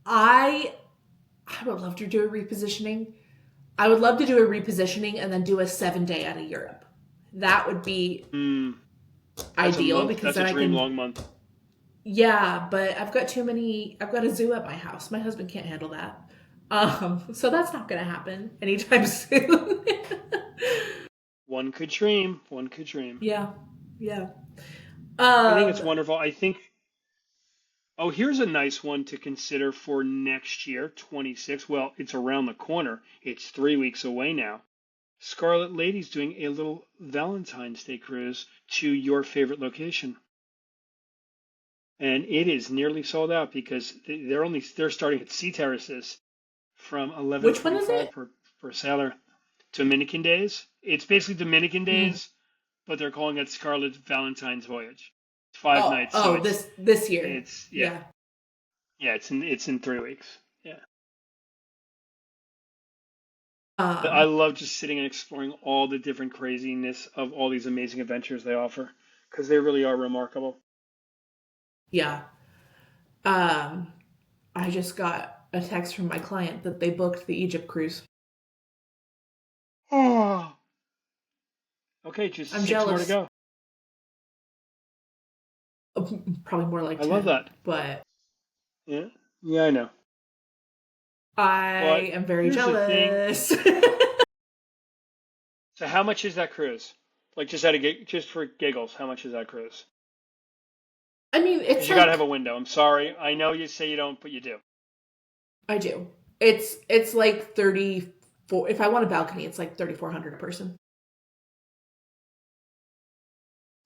I would love to do a repositioning. I would love to do a repositioning and then do a 7-day out of Europe. That would be ideal because That's then a I dream can. long month. Yeah, but I've got a zoo at my house. My husband can't handle that. So that's not going to happen anytime soon. One could dream. One could dream. Yeah. Yeah. I think it's wonderful. I think. Oh, here's a nice one to consider for next year, 26. Well, it's around the corner. It's 3 weeks away now. Scarlet Lady's doing a little Valentine's Day cruise to your favorite location. And it is nearly sold out because they're starting at sea terraces from Which one is 11.25 it? per sailor. Dominican Days. It's basically Dominican Mm. Days, but they're calling it Scarlet Valentine's Voyage. It's 5 nights, so Oh, this year. it's Yeah. it's in 3 weeks. Yeah. But I Um, love just sitting and exploring all the different craziness of all these amazing adventures they offer because they really are remarkable. yeah. Um, I just got a text from my client that they booked the Egypt cruise. Oh, Okay, just I'm 6 more to jealous. go. Probably more like I love 10, that. but Yeah, yeah, I know. But I am very here's the thing. jealous. So how much is that cruise? Like just for giggles, how much is that cruise? I mean, Because it's you got to have a like, window. I'm sorry. I know you say you don't, but you do. I do. It's like 34, if I want a balcony, it's like 3,400 a person.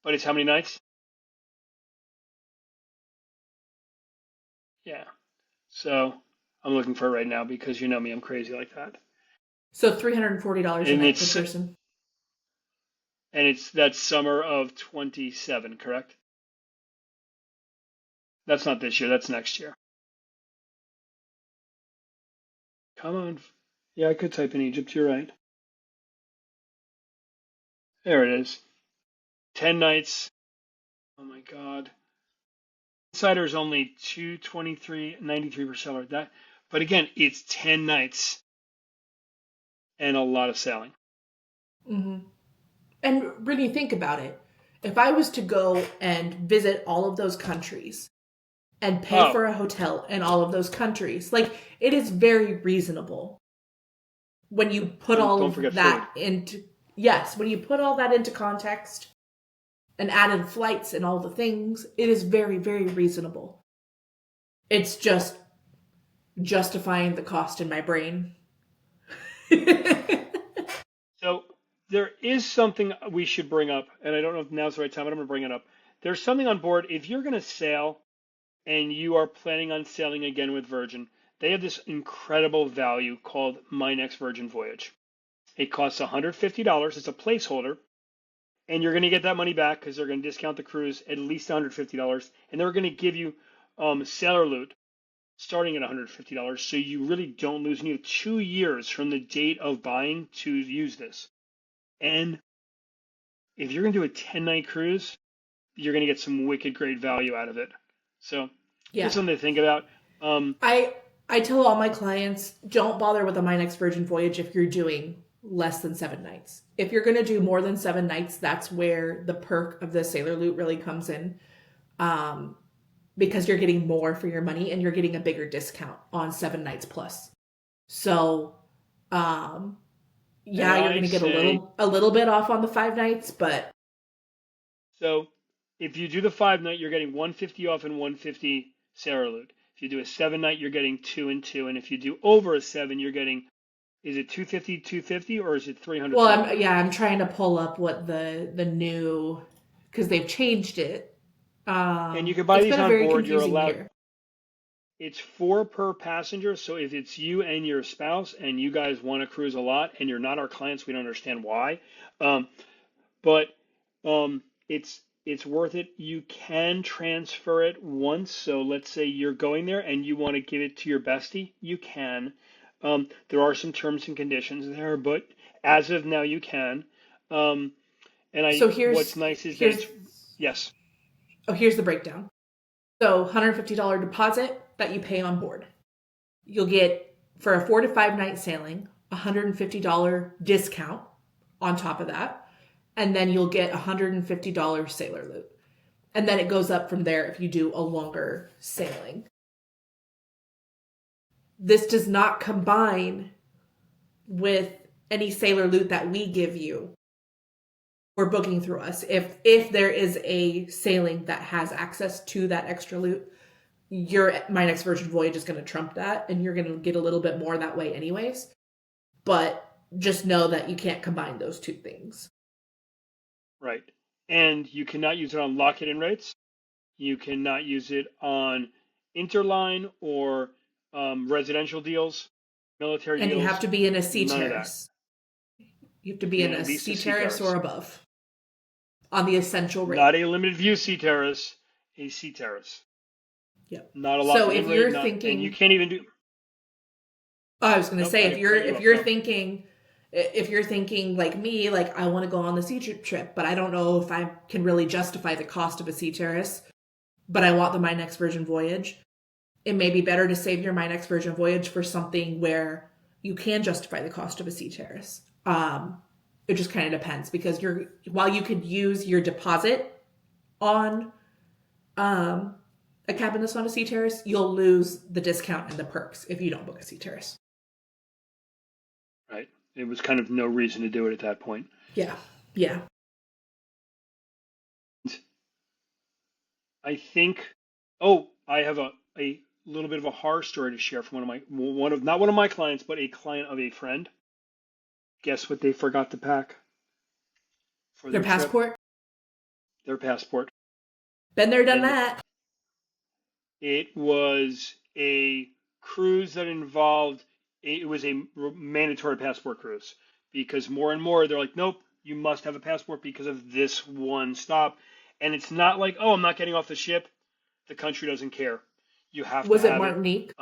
But it's how many nights? Yeah. So I'm looking for it right now because you know me, I'm crazy like that. So $340 a And night per it's person. that's summer of 27, correct? That's not this year. That's next year. Come on. Yeah, I could type in Egypt. You're right. There it is. 10 nights. Oh my God. Insider is only 223.93 per seller. That, but again, it's 10 nights and a lot of sailing. Hmm. And really think about it. If I was to go and visit all of those countries and pay Oh, for a hotel in all of those countries, like it is very reasonable when you put and all don't of forget food. that into, yes, when you put all that into context and added flights and all the things, it is very, very reasonable. It's just justifying the cost in my brain. So there is something we should bring up, and I don't know if now's the right time, but I'm going to bring it up. There's something on board. If you're going to sail and you are planning on sailing again with Virgin, they have this incredible value called My Next Virgin Voyage. It costs $150. It's a placeholder, and you're going to get that money back because they're going to discount the cruise at least $150, and they're going to give you sailor loot starting at $150, so you really don't lose. And you have 2 years from the date of buying to use this. And if you're going to do a 10-night cruise, you're going to get some wicked great value out of it. So Yeah. just something to think about. I I tell all my clients, don't bother with a My Next Virgin Voyage if you're doing less than 7 nights. If you're going to do more than 7 nights, that's where the perk of the Sailor Loot really comes in. Um, because you're getting more for your money and you're getting a bigger discount on 7 nights plus. So, um, And yeah, you're going I to get a say, little bit off on the 5 nights, but so if you do the 5 night, you're getting 150 off and 150 Sailor Loot. If you do a 7 night, you're getting 2 and 2. And if you do over a 7, you're getting, is it 250, 250, or is it 300, well, 300? I'm trying to pull up what the new, because they've changed it. And you can buy It's these been a on very board. You're confusing allowed, year. it's four per passenger. So if it's you and your spouse and you guys want to cruise a lot and you're not our clients, we don't understand why. Um, but it's worth it. You can transfer it once. So let's say you're going there and you want to give it to your bestie, you can. There are some terms and conditions there, but as of now, you can. Um, and So what's nice is that here's it's yes, here's the breakdown. So $150 deposit that you pay on board. You'll get for a 4 to 5 night sailing, $150 discount on top of that. And then you'll get $150 sailor loot. And then it goes up from there if you do a longer sailing. This does not combine with any sailor loot that we give you or booking through us. If there is a sailing that has access to that extra loot, My Next Virgin Voyage is going to trump that, and you're going to get a little bit more that way anyways. But just know that you can't combine those two things. right. And you cannot use it on lock-in rates. You cannot use it on interline or residential deals, military And you have deals, to be in a sea none of that. terrace. You have to You be be in in a at least a sea sea terrace terrace. or above on the essential rate. Not a limited view sea terrace, a sea terrace. Yep. Not a So lock-it if in rate, you're not, and you thinking, can't even do. I was going to Nope, say, I cut you if off. you're Go. thinking, if you're thinking like me, like I want to go on the sea trip, but I don't know if I can really justify the cost of a sea terrace, but I want the My Next Virgin Voyage. It may be better to save your My Next Virgin Voyage for something where you can justify the cost of a sea terrace. It just kind of depends because while you could use your deposit on a cabin that's on a sea terrace, you'll lose the discount and the perks if you don't book a sea terrace. Right. It was kind of no reason to do it at that point. Yeah. Yeah. I think, I have a little bit of a horror story to share from not one of my clients, but a client of a friend. Guess what they forgot to pack for Their their trip? passport? Their passport. Been there, done that. It was a cruise that involved, it was a mandatory passport cruise because more and more they're like, nope, you must have a passport because of this one stop. And it's not like, oh, I'm not getting off the ship. The country doesn't care. You have to have it. Was it Martinique?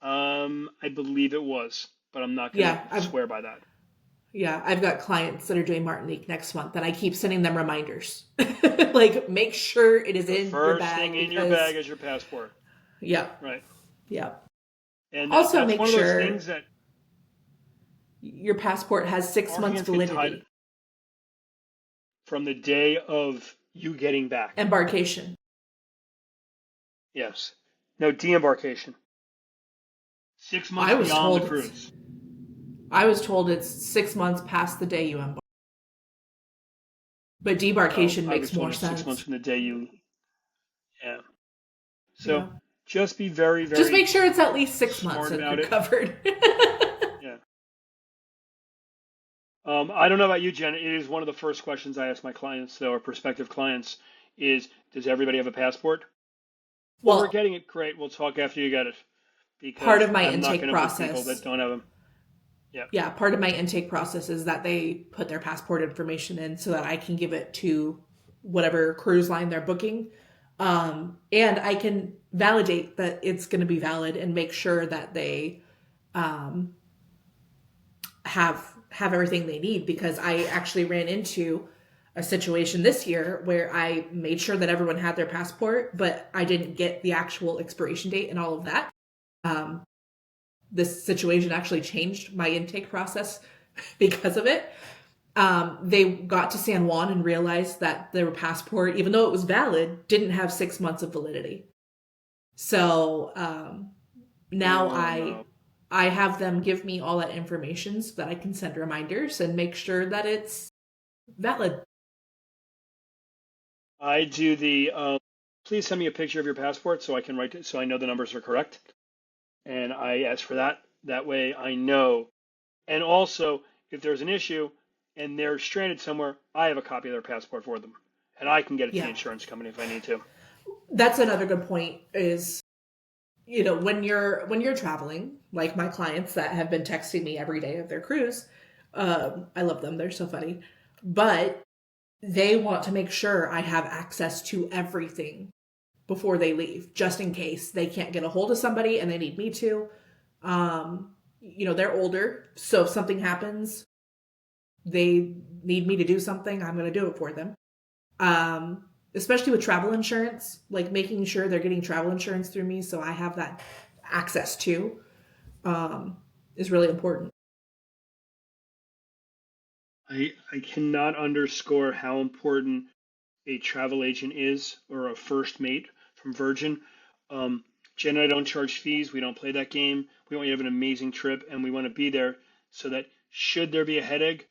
I believe it was, but I'm not going to swear by that. Yeah, I've got clients that are doing Martinique next month, and I keep sending them reminders. Like, make sure it is in your bag. First thing in your bag is your passport. Yeah. Right. Yeah. And also, that's make one of sure those things that your passport has 6 months validity. From the day of you getting back. Embarkation. Yes. No, de-embarkation. 6 months beyond the cruise. I was told it's 6 months past the day you embark. But debarkation makes more sense. 6 months from the day you... Yeah. So just be very, very... Just make sure it's at least 6 months and you're covered. Yeah. I don't know about you, Jen. It is one of the first questions I ask my clients, though, or prospective clients, is, does everybody have a passport? Well, we're getting it. Great. We'll talk after you get it. Because part of my I'm intake process. People that don't have them. Yeah. Yeah. Part of my intake process is that they put their passport information in so that I can give it to whatever cruise line they're booking. And I can validate that it's going to be valid and make sure that they have everything they need, because I actually ran into a situation this year where I made sure that everyone had their passport, but I didn't get the actual expiration date and all of that. This situation actually changed my intake process because of it. They got to San Juan and realized that their passport, even though it was valid, didn't have 6 months of validity. So now I have them give me all that information so that I can send reminders and make sure that it's valid. I do the, please send me a picture of your passport so I can write it, so I know the numbers are correct. And I ask for that. That way I know. And also, if there's an issue and they're stranded somewhere, I have a copy of their passport for them. And I can get it to the insurance company if I need to. That's another good point is, you know, when you're traveling, like my clients that have been texting me every day of their cruise, I love them. They're so funny. But they want to make sure I have access to everything before they leave, just in case they can't get a hold of somebody and they need me to. You know, they're older, so if something happens, they need me to do something, I'm going to do it for them. Especially with travel insurance, like making sure they're getting travel insurance through me so I have that access to, is really important. I cannot underscore how important a travel agent is, or a first mate from Virgin. Jen and I don't charge fees. We don't play that game. We want you to have an amazing trip, and we want to be there so that should there be a headache,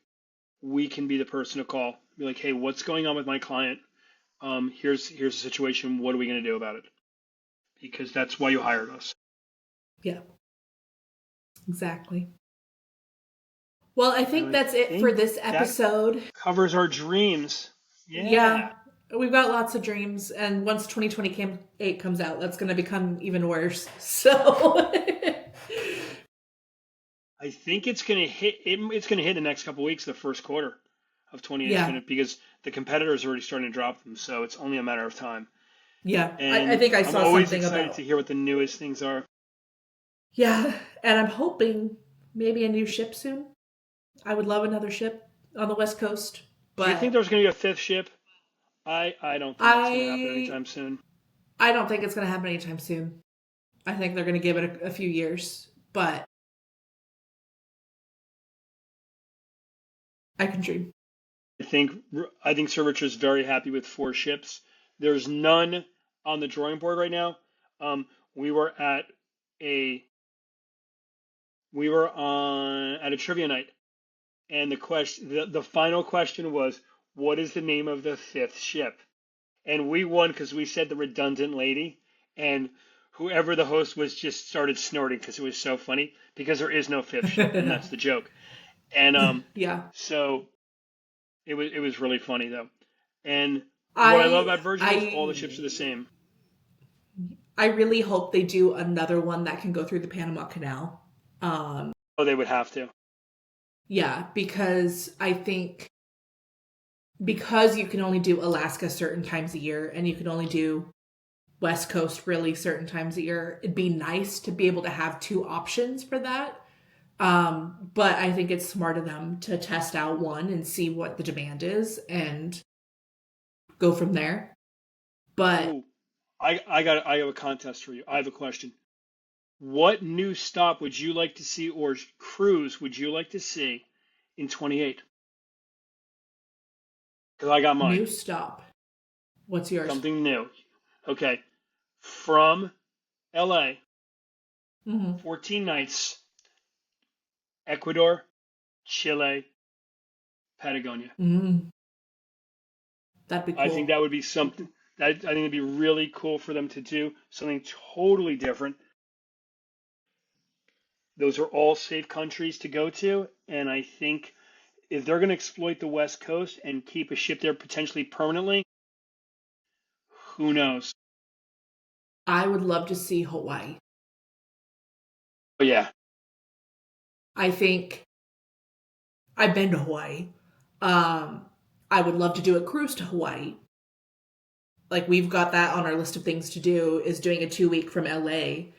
we can be the person to call. Be like, hey, what's going on with my client? Here's the situation. What are we going to do about it? Because that's why you hired us. Yeah, exactly. Well, I think that's it for this episode. That covers our dreams. Yeah. We've got lots of dreams, and once 2028 comes out, that's going to become even worse. So I think it's going to hit. It's going to hit the next couple of weeks, the first quarter of 2018, because the competitors are already starting to drop them. So it's only a matter of time. Yeah, I think I saw something about. I'm always excited to hear what the newest things are. Yeah, and I'm hoping maybe a new ship soon. I would love another ship on the West Coast. But do you think there's going to be a fifth ship? I don't think that's going to happen anytime soon. I don't think it's going to happen anytime soon. I think they're going to give it a few years. But I can dream. I think I think Sir Richard's very happy with 4 ships. There's none on the drawing board right now. We were at a at a trivia night, and the final question was, what is the name of the 5th ship? And we won because we said the redundant lady, and whoever the host was just started snorting because it was so funny because there is no 5th ship, and that's the joke. And Yeah. so it was really funny though. And what I love I about Virgin is all the ships are I the same. I really hope they do another one that can go through the Panama Canal. Oh, they would have to. Yeah, because I think because you can only do Alaska certain times a year and you can only do West Coast really certain times a year, it'd be nice to be able to have 2 options for that. But I think it's smart of them to test out one and see what the demand is and go from there. But Ooh, I have a contest for you. I have a question. What new stop would you like to see or cruise would you like to see in 28? Because I got mine. new stop. What's yours? Something new. Okay. From LA, Mm-hmm. 14 nights, Ecuador, Chile, Patagonia. Mm, that'd be I think cool. that would be something that I think it'd be really cool for them to do something totally different. Those are all safe countries to go to, and I think if they're going to exploit the West Coast and keep a ship there potentially permanently, who knows? I would love to see Hawaii. But yeah, I think I've been to Hawaii. Um, I would love to do a cruise to Hawaii. Like we've got that on our list of things to do is doing a 2-week from LA.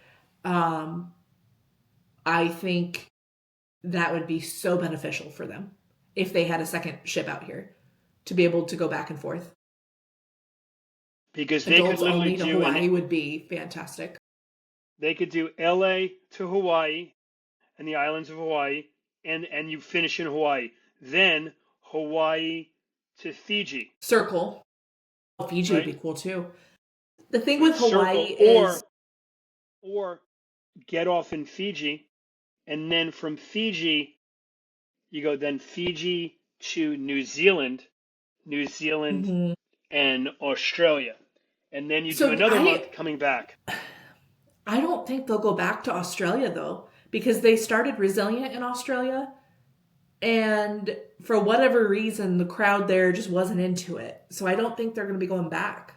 Um, I think that would be so beneficial for them if they had a second ship out here to be able to go back and forth. because they could Adults literally only to do Hawaii would be fantastic. they could do LA to Hawaii and the islands of Hawaii, and you finish in Hawaii. Then Hawaii to Fiji, Circle. Fiji would be right? cool too. The thing Right, with Hawaii circle is or get off in Fiji, and then from Fiji you go then Fiji to New Zealand mhm. and Australia, and then you do So another month coming back. I don't think they'll go back to Australia though, because they started Resilient in Australia, and for whatever reason, the crowd there just wasn't into it. So I don't think they're going to be going back.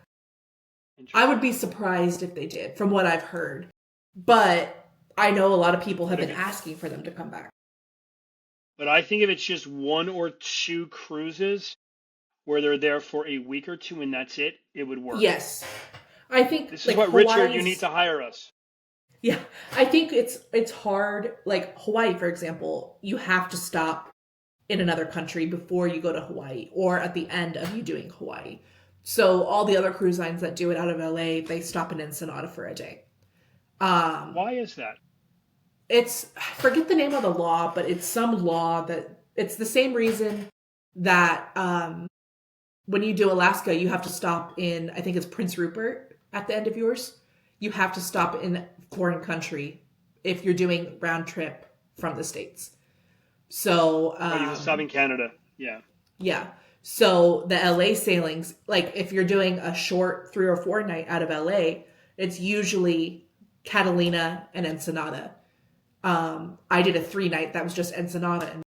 I would Interesting. be surprised if they did, from what I've heard. But I know a lot of people have But been if asking for them to come back. but I think if it's just 1 or 2 cruises where they're there for a week or two and that's it, it would work. Yes, I think This is like what Richard, you need Hawaii's. to hire us. Yeah, I think it's hard. Like Hawaii, for example, you have to stop in another country before you go to Hawaii or at the end of you doing Hawaii. So all the other cruise lines that do it out of LA, they stop in Ensenada for a day. Um, Why is that? it's I forget the name of the law, but it's some law that it's the same reason that when you do Alaska, you have to stop in I think it's Prince Rupert at the end of yours. You have to stop in a foreign country if you're doing round trip from the states. So Oh, you have to stop in Canada. Yeah. yeah. So the LA sailings, like if you're doing a short 3 or 4 night out of LA, it's usually Catalina and Ensenada. I did a 3 night that was just Ensenada,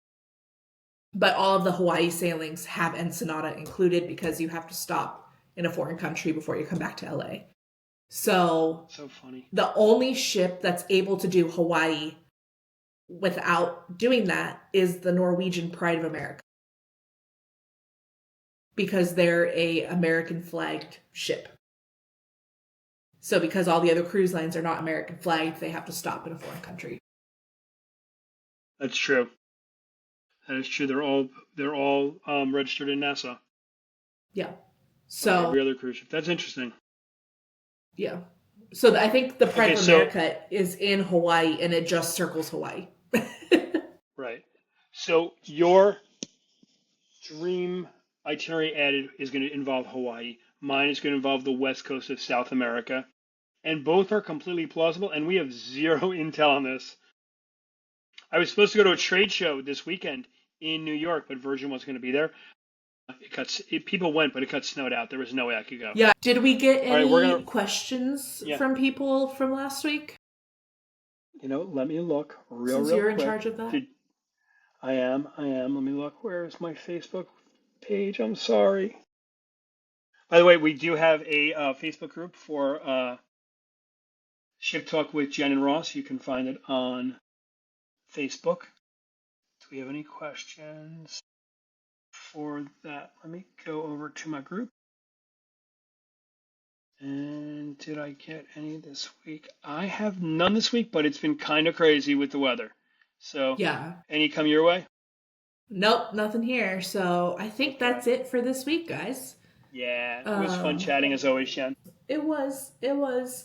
but all of the Hawaii sailings have Ensenada included because you have to stop in a foreign country before you come back to LA. So So funny. the only ship that's able to do Hawaii without doing that is the Norwegian Pride of America, because they're a American flagged ship. So because all the other cruise lines are not American flagged, they have to stop in a foreign country. That's true. That is true. They're all registered in Nassau, Yeah. like So every other cruise ship. That's interesting. yeah. So I think the Pride Okay, of so America is in Hawaii and it just circles Hawaii. right. So your dream itinerary added is going to involve Hawaii. Mine is going to involve the west coast of South America. And both are completely plausible, and we have zero intel on this. I was supposed to go to a trade show this weekend in New York, but Virgin wasn't going to be there. People went, but it got snowed out. There was no way I could go. Yeah. Did we get any questions from people from last week? Let me look real Since you're in charge of that. I am. Let me look. Where is my Facebook page? I'm sorry. By the way, we do have a Facebook group for Ship Talk with Jen and Ross. You can find it on Facebook. Do we have any questions for that? Let me go over to my group. And did I get any this week? I have none this week, but it's been kind of crazy with the weather. So, yeah. Any come your way? Nope, nothing here. So I think that's it for this week, guys. Yeah, it was fun chatting as always, Shen. It was.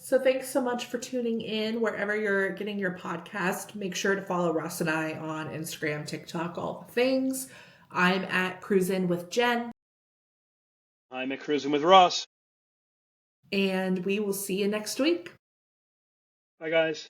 So thanks so much for tuning in wherever you're getting your podcast. Make sure to follow Ross and I on Instagram, TikTok, all the things. I'm at Cruisin' with Jen. I'm at Cruisin' with Ross. And we will see you next week. Bye, guys.